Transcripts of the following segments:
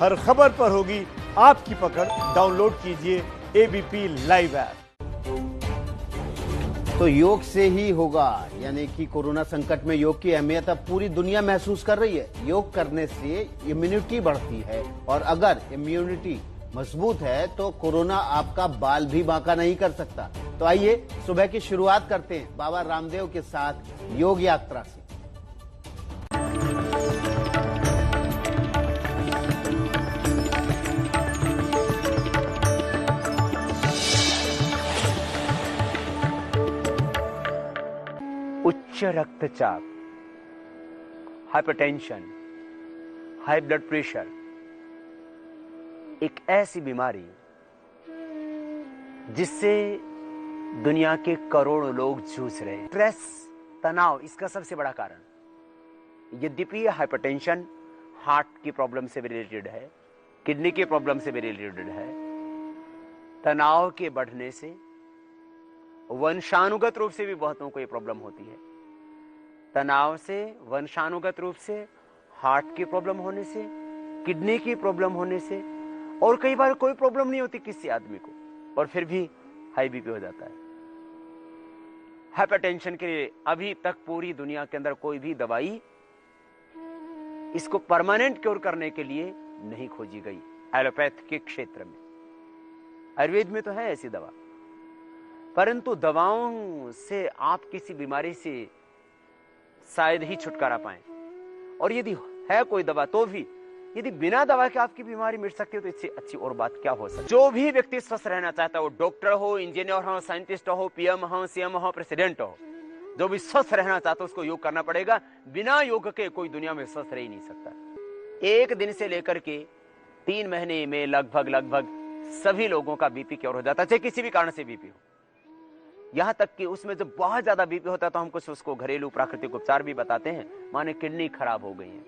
हर खबर पर होगी आपकी पकड़। डाउनलोड कीजिए एबीपी लाइव ऐप। तो योग से ही होगा, यानी कि कोरोना संकट में योग की अहमियत अब पूरी दुनिया महसूस कर रही है। योग करने से इम्यूनिटी बढ़ती है और अगर इम्यूनिटी मजबूत है तो कोरोना आपका बाल भी बांका नहीं कर सकता। तो आइए सुबह की शुरुआत करते हैं बाबा रामदेव के साथ योग यात्रा से। उच्च रक्तचाप, हाइपरटेंशन, हाई ब्लड प्रेशर एक ऐसी बीमारी जिससे दुनिया के करोड़ों लोग जूझ रहे हैं। स्ट्रेस, तनाव इसका सबसे बड़ा कारण। यद्यपि हाइपरटेंशन हार्ट की प्रॉब्लम से भी रिलेटेड है, किडनी की प्रॉब्लम से भी रिलेटेड है। तनाव के बढ़ने से वंशानुगत रूप से भी बहुतों को यह प्रॉब्लम होती है। तनाव से, वंशानुगत रूप से, हार्ट की प्रॉब्लम होने से, किडनी की प्रॉब्लम होने से, और कई बार कोई प्रॉब्लम नहीं होती किसी आदमी को और फिर भी हाई बीपी हो जाता है। हाइपरटेंशन के लिए अभी तक पूरी दुनिया के अंदर कोई भी दवाई इसको परमानेंट क्योर करने के लिए नहीं खोजी गई। एलोपैथ के क्षेत्र में, आयुर्वेद में तो है ऐसी दवा, परंतु दवाओं से आप किसी बीमारी से शायद ही छुटकारा पाएं। और यदि है कोई दवा तो भी यदि बिना दवा के आपकी बीमारी मिट सकती है तो इससे अच्छी और बात क्या हो सकती है। जो भी व्यक्ति स्वस्थ रहना चाहता है, वो डॉक्टर हो, इंजीनियर हो, साइंटिस्ट हो, पीएम हो, सीएम हो, प्रेसिडेंट हो, जो भी स्वस्थ रहना चाहता है उसको योग करना पड़ेगा। बिना योग के कोई दुनिया में स्वस्थ रह ही नहीं सकता। एक दिन से लेकर के 3 महीने में लगभग सभी लोगों का बीपी क्योर हो जाता है, चाहे किसी भी कारण से बीपी हो। यहां तक कि उसमें जब बहुत ज्यादा बीपी होता है तो हम कुछ उसको घरेलू प्राकृतिक उपचार भी बताते हैं। माने किडनी खराब हो गई है,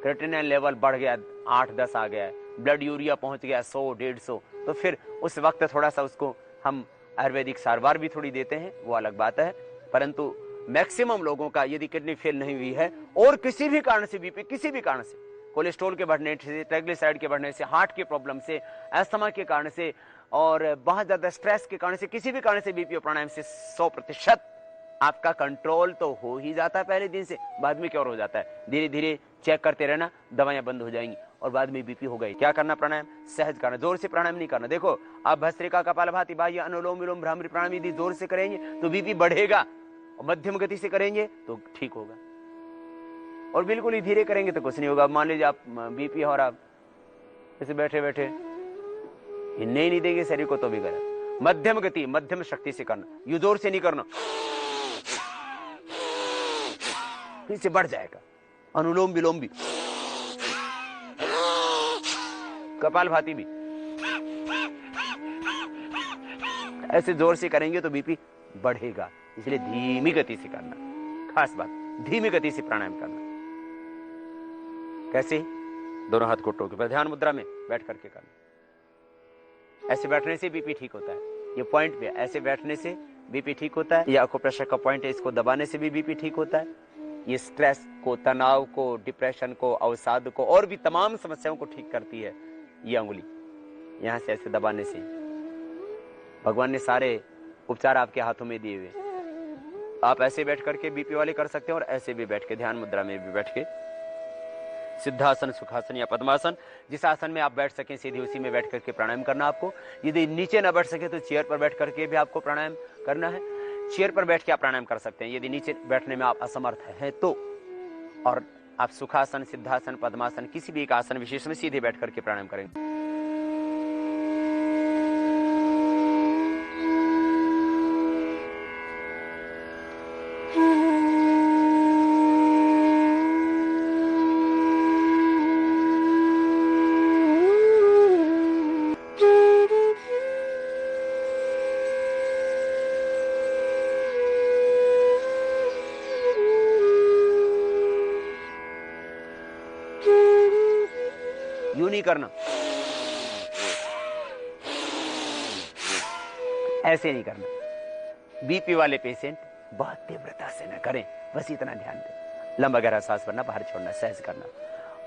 क्रिएटिनिन लेवल बढ़ गया, 8-10 आ गया है, ब्लड यूरिया पहुंच गया 100-150, तो फिर उस वक्त थोड़ा सा उसको हम आयुर्वेदिक सारवार भी थोड़ी देते हैं, वो अलग बात है। परंतु मैक्सिमम लोगों का यदि किडनी फेल नहीं हुई है और किसी भी कारण से बीपी, किसी भी कारण से, कोलेस्ट्रॉल के बढ़ने से, ट्राइग्लिसराइड के बढ़ने से, हार्ट की प्रॉब्लम से, अस्थमा के कारण से और बहुत ज्यादा स्ट्रेस के कारण से, किसी भी कारण से बीपी और प्राणायाम से 100% आपका कंट्रोल तो हो ही जाता है पहले दिन से, बाद में क्या और हो जाता है। धीरे धीरे चेक करते रहना, दवाइयां बंद हो जाएंगी और बाद में बीपी हो गई। क्या करना? प्राणायाम सहज करना, जोर से प्राणायाम नहीं करना। देखो आप भस्त्रिका, कपालभाति, बाह्य, अनुलोम विलोम, भ्रामरी प्राणायाम यदि जोर से करेंगे तो बीपी बढ़ेगा, और मध्यम गति से करेंगे तो ठीक होगा, और बिल्कुल ही धीरे करेंगे तो कुछ नहीं होगा। मान लीजिए आप बीपी और आप ऐसे बैठे बैठे हिलने ही नहीं देंगे शरीर को तो भी गलत। मध्यम गति, मध्यम शक्ति से करना, यू जोर से नहीं करना, इससे बढ़ जाएगा। अनुलोम विलोम भी, कपालभाति भी ऐसे जोर से करेंगे तो बीपी बढ़ेगा, इसलिए धीमी गति से करना। खास बात, धीमी गति से प्राणायाम करना। कैसे? दोनों हाथ घुटनों के ऊपर ध्यान मुद्रा में बैठ करके करना। ऐसे बैठने से बीपी ठीक होता है, ये पॉइंट पे ऐसे बैठने से बीपी ठीक होता है। ये एक्यूप्रेशर का पॉइंट है, इसको दबाने से भी बीपी ठीक होता है। ये स्ट्रेस को, तनाव को, डिप्रेशन को, अवसाद को और भी तमाम समस्याओं को ठीक करती है। ये अंगुली यहां से ऐसे दबाने से भगवान ने सारे उपचार आपके हाथों में दिए हुए। आप ऐसे बैठ करके बीपी वाले कर सकते हैं और ऐसे भी बैठ के, ध्यान मुद्रा में भी बैठ के, सिद्धासन, सुखासन या पद्मासन, जिस आसन में आप बैठ सकें सीधे उसी में बैठ करके प्राणायाम करना आपको। यदि नीचे ना बैठ सके तो चेयर पर बैठ करके भी आपको प्राणायाम करना है। चेयर पर बैठ के आप प्राणायाम कर सकते हैं यदि नीचे बैठने में आप असमर्थ हैं तो। और आप सुखासन, सिद्धासन, पद्मासन किसी भी एक आसन विशेष में सीधे बैठ करके प्राणायाम करेंगे। यूं नहीं करना, ऐसे नहीं करना। बीपी वाले पेशेंट बहुत तीव्रता से न करें, बस इतना ध्यान दें। लंबा गहरा सांस भरना, बाहर छोड़ना, सहज करना।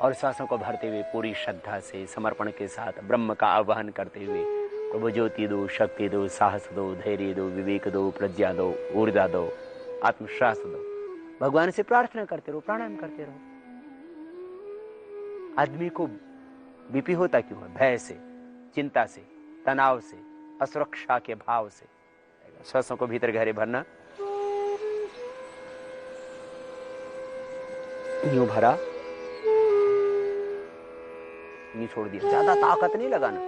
और श्वासों को भरते हुए पूरी श्रद्धा से समर्पण के साथ ब्रह्म का आह्वान करते हुए प्रभु ज्योति दो, शक्ति दो, साहस दो, धैर्य दो, विवेक दो, प्रज्ञा दो, ऊर्जा दो, आत्मविश्वास दो। भगवान से प्रार्थना करते रहो, प्राणायाम करते रहो। आदमी को बीपी होता क्यों है? भय से, चिंता से, तनाव से, असुरक्षा के भाव से। श्वासों को भीतर गहरे भरना, यूं भरा, यूं छोड़ दिया। ज्यादा ताकत नहीं लगाना,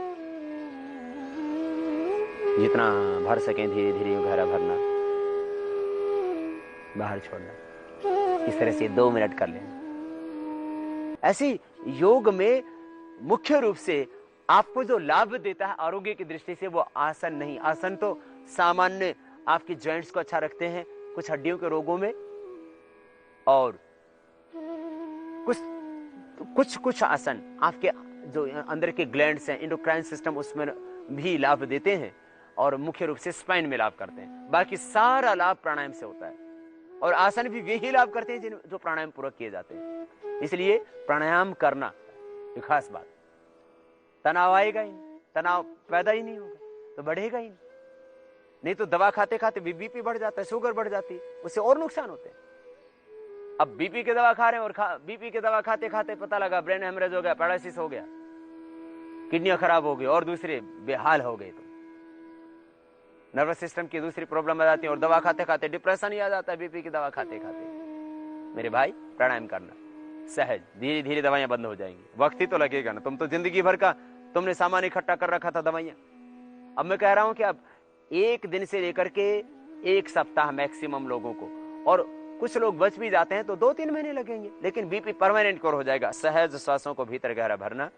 जितना भर सके धीरे धीरे यूं गहरा भरना, बाहर छोड़ना। इस तरह से 2 मिनट कर लेना। ऐसी योग में मुख्य रूप से आपको जो लाभ देता है आरोग्य की दृष्टि से, वो आसन नहीं। आसन तो सामान्य आपकी जॉइंट्स को अच्छा रखते हैं, कुछ हड्डियों के रोगों में, और कुछ आसन आपके जो अंदर के ग्लैंड्स हैं, एंडोक्राइन सिस्टम, उसमें भी लाभ देते हैं, और मुख्य रूप से स्पाइन में लाभ करते हैं। बाकी सारा लाभ प्राणायाम से होता है, और आसन भी वही लाभ करते हैं जो प्राणायाम पूर्वक किए जाते हैं। इसलिए प्राणायाम करना एक खास बात। तनाव आएगा ही नहीं, तनाव पैदा ही नहीं होगा तो बढ़ेगा ही नहीं तो दवा खाते खाते बीपी बढ़ जाता है, शुगर बढ़ जाती है, उससे और नुकसान होते हैं। अब बीपी की दवा खा रहे हैं और बीपी की दवा खाते खाते पता लगा ब्रेन हेमरेज हो गया, पैरालिसिस हो गया, किडनियां खराब हो गई, और दूसरे बेहाल हो गए, तो नर्वस सिस्टम की दूसरी प्रॉब्लम आ जाती है, और दवा खाते खाते डिप्रेशन ही आ जाता है बीपी की दवा खाते खाते। मेरे भाई, प्राणायाम करना सहज, धीरे धीरे दवाइयां बंद हो जाएंगी। वक्त ही तो लगेगा ना, तुम तो जिंदगी भर का तुमने सामान इकट्ठा कर रखा था दवाइयां। अब मैं कह रहा हूं कि अब 1 दिन से लेकर के 1 सप्ताह मैक्सिमम लोगों को, और कुछ लोग बच भी जाते हैं तो 2-3 महीने लगेंगे, लेकिन बीपी परमानेंट कवर हो जाएगा। सहज श्वासों को भीतर गहरा भरना,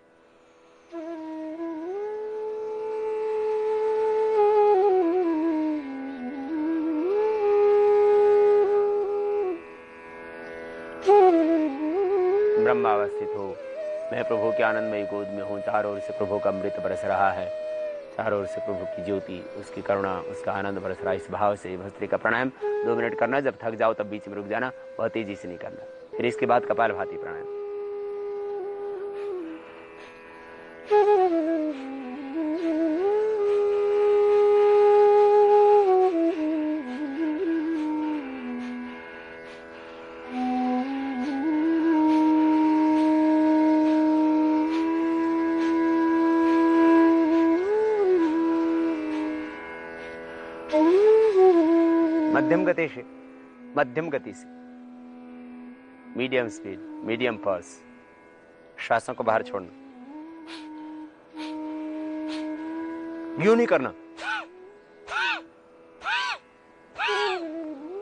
ब्रह्मावस्थित हो। मैं प्रभु के आनंदमयी गोद में हूँ। चारों ओर से प्रभु का अमृत बरस रहा है, चारों ओर से प्रभु की ज्योति, उसकी करुणा, उसका आनंद बरस रहा है। इस भाव से भस्त्री का प्राणायाम 2 मिनट करना। जब थक जाओ तब बीच में रुक जाना, बहुत तेजी से नहीं करना। फिर इसके बाद कपालभाति प्राणायाम। मध्यम गति से, मीडियम स्पीड, मीडियम पल्स। श्वासों को बाहर छोड़ना, यूं नहीं करना,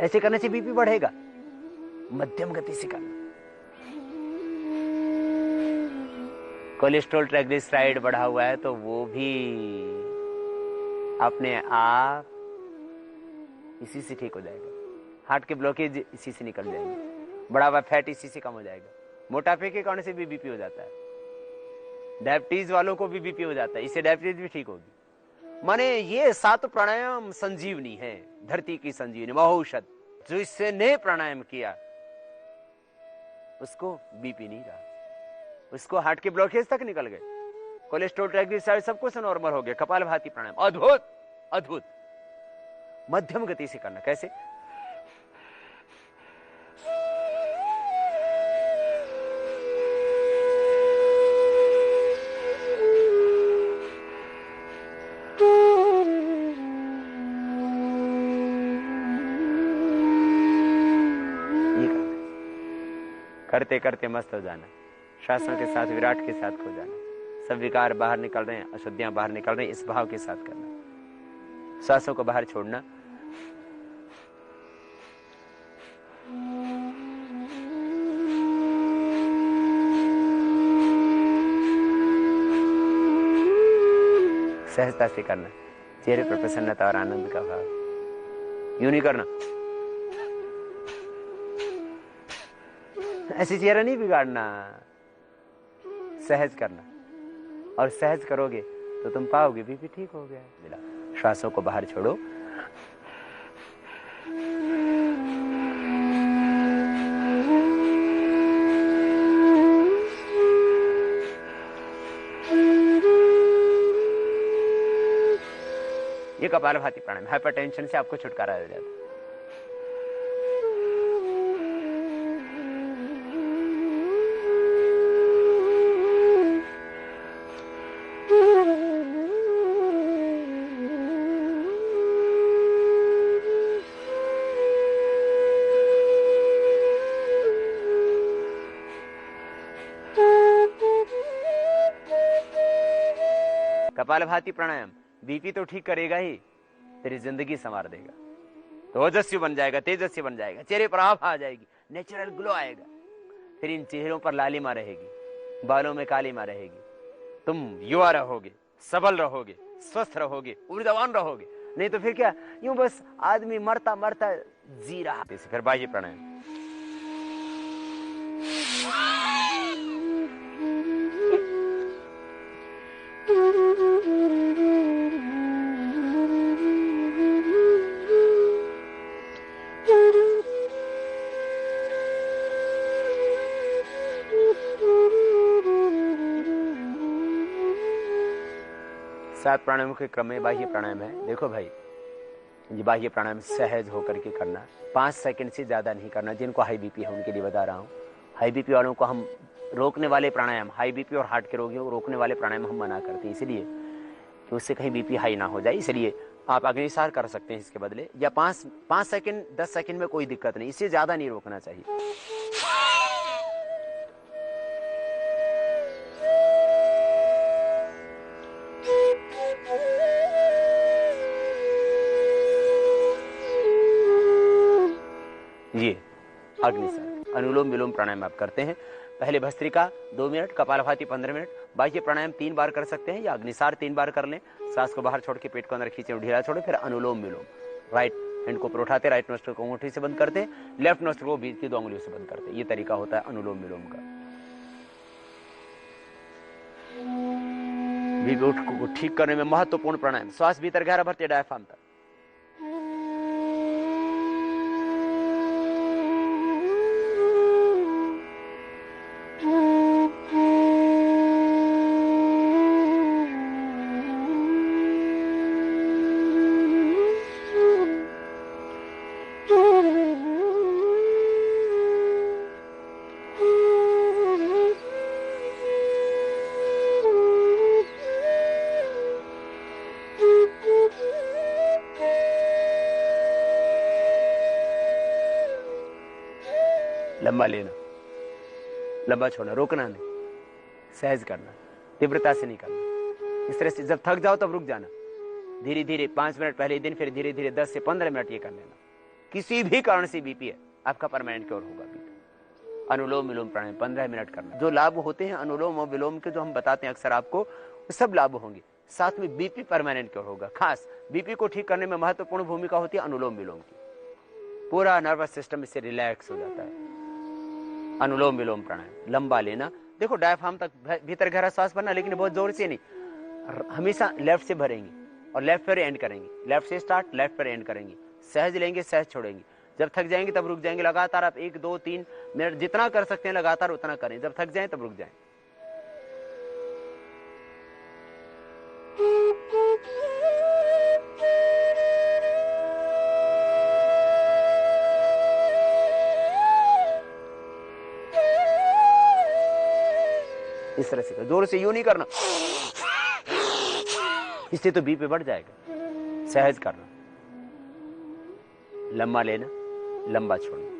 ऐसे करने से बीपी बढ़ेगा। मध्यम गति से करना। कोलेस्ट्रॉल, ट्राइग्लिसराइड बढ़ा हुआ है तो वो भी अपने आप इसी से ठीक हो जाएगा। हार्ट के ब्लॉकेज इसी से निकल जाएंगे, बढ़ा हुआ फैट इसी से कम हो जाएगा। मोटापे के कारण से भी बीपी हो जाता है, डायबिटीज वालों को भी बीपी हो जाता है, इससे डायबिटीज भी ठीक होगी। माने ये 7 प्राणायाम संजीवनी है, धरती की संजीवनी, महौषध। जो इससे ने प्राणायाम किया उसको बीपी नहीं रहा, उसको हार्ट के ब्लॉकेज तक निकल गए, कोलेस्ट्रॉल, ट्राइग्लिसराइड सब कुछ नॉर्मल हो गया। कपालभाति प्राणायाम अद्भुत अद्भुत। मध्यम गति से करना। कैसे? करते करते मस्त हो जाना, श्वासों के साथ, विराट के साथ खो जाना। सब विकार बाहर निकल रहे हैं, अशुद्धियां बाहर निकल रही हैं, इस भाव के साथ करना। श्वासों को बाहर छोड़ना, सहजता से करना, चेहरे पर प्रसन्नता और आनंद का भाव। यूं नहीं करना, ऐसी चेहरा नहीं बिगाड़ना, सहज करना। और सहज करोगे तो तुम पाओगे बीपी ठीक हो गया। मिला। श्वासों को बाहर छोड़ो, ये कपालभाति प्राणायाम, हाइपरटेंशन से आपको छुटकारा हो जाता है। कपालभाति प्राणायाम बीपी तो ठीक करेगा ही, तेरी जिंदगी संवार देगा, तो ओजस्वी बन जाएगा, तेजस्वी बन जाएगा, चेहरे पर आभा आ जाएगी, नेचुरल ग्लो आएगा, फिर इन चेहरों पर लालिमा रहेगी, बालों में कालीमा रहेगी, तुम युवा रहोगे, सबल रहोगे, स्वस्थ रहोगे, ऊर्जावान रहोगे। नहीं तो फिर क्या, यूं बस आदमी मरता मरता जी रहा। फिर बाह्य प्राणायाम, 7 प्राणायामों के क्रम में बाह्य प्राणायाम है। देखो भाई, ये बाह्य प्राणायाम सहज होकर के करना, 5 सेकंड से ज्यादा नहीं करना। जिनको हाई बीपी है उनके लिए बता रहा हूँ। हाई बीपी वालों को हम रोकने वाले प्राणायाम, हाई बीपी और हार्ट के रोगियों को रोकने वाले प्राणायाम हम मना करते हैं, इसलिए कि उससे कहीं बीपी हाई ना हो जाए। इसलिए आप अग्निसार कर सकते हैं इसके बदले, या 5 सेकंड 10 सेकंड में कोई दिक्कत नहीं, इससे ज्यादा नहीं रोकना चाहिए। ये अग्निसार, अनुलोम विलोम प्राणायाम आप करते हैं। पहले भस्त्रिका 2 मिनट, कपालभाति 15 मिनट, बाह्य प्राणायाम 3 बार कर सकते हैं, या अग्निसार 3 बार कर लें। सांस को बाहर छोड़ के पेट को अंदर खींचे और ढीला छोड़े। फिर अनुलोम विलोम, राइट हैंड को ऊपर उठाते, राइट नोस्ट्रिल को अंगूठी से बंद करते, लेफ्ट नोस्ट्रिल को बीच की 2 उंगलियों से बंद करते। ये तरीका होता है अनुलोम विलोम का। बीपी को ठीक करने में महत्वपूर्ण प्राणायाम। श्वास भीतर गहरा भरते डायफ्राम तक। लंबा लेना, लंबा छोड़ना, रोकना नहीं, सहज करना, तीव्रता से नहीं करना। इस तरह से जब थक जाओ तब रुक जाना, धीरे धीरे 5 मिनट पहले दिन, फिर धीरे धीरे 10 से 15 मिनट ये कर लेना। किसी भी कारण से बीपी है, आपका परमानेंट क्योर होगा बीपी। अनुलोम विलोम प्राणायाम 15 मिनट करना। जो लाभ होते हैं अनुलोम और विलोम के, जो हम बताते हैं अक्सर आपको, सब लाभ होंगे। साथ में बीपी परमानेंट क्योर होगा। खास बीपी को ठीक करने में महत्वपूर्ण भूमिका होती है अनुलोम विलोम की। पूरा नर्वस सिस्टम इससे रिलैक्स हो जाता है। अनुलोम विलोम प्राणायाम, लंबा लेना। देखो डायफ्राम तक भीतर गहरा सांस भरना, लेकिन बहुत जोर से नहीं, हमेशा लेफ्ट से भरेंगे और लेफ्ट पर एंड करेंगे। लेफ्ट से स्टार्ट, लेफ्ट पर एंड करेंगे। सहज लेंगे, सहज छोड़ेंगे। जब थक जाएंगे तब रुक जाएंगे। लगातार आप 1, 2, 3 मिनट जितना कर सकते हैं लगातार उतना करें। जब थक जाए तब रुक जाए। इस तरह से जोर से यूं नहीं करना, इससे तो बीपी बढ़ जाएगा। सहज करना, लंबा लेना, लंबा छोड़ना।